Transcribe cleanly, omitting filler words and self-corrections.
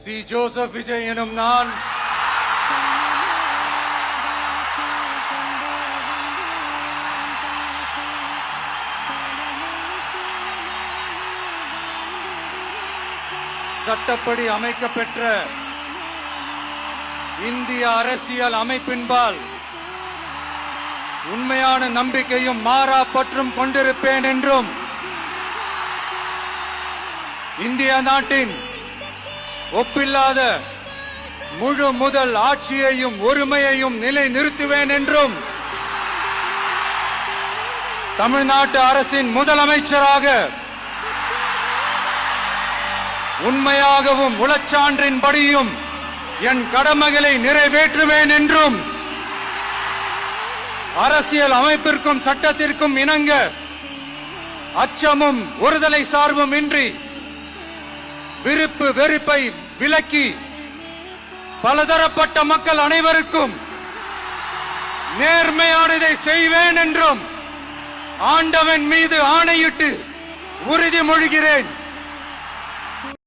C Joseph Vijay எனும் நான் சட்டப்படி அமைக்கப்பெற்ற இந்திய அரசியல் அமைப்பின்பால் உண்மையான நம்பிக்கையும் மாறா பற்றும் கொண்டிருப்பேன் என்றும் இந்திய நாட்டின் ஒப்பில்லாத முழு முதல் ஆட்சியையும் ஒருமையையும் நிலை நிறுத்துவேன் என்றும் தமிழ்நாட்டு அரசின் முதலமைச்சராக உண்மையாகவும் உளச்சான்றின்படியும் என் கடமைகளை நிறைவேற்றுவேன் என்றும் அரசியல் அமைப்பிற்கும் சட்டத்திற்கும் இணங்க அச்சமும் ஒருதலை சார்பும் இன்றி விருப்பு வெறுப்பை விலக்கி பலதரப்பட்ட மக்கள் அனைவருக்கும் நேர்மையானதை செய்வேன் என்றும் ஆண்டவன் மீது ஆணையிட்டு உறுதிமொழிகிறேன்.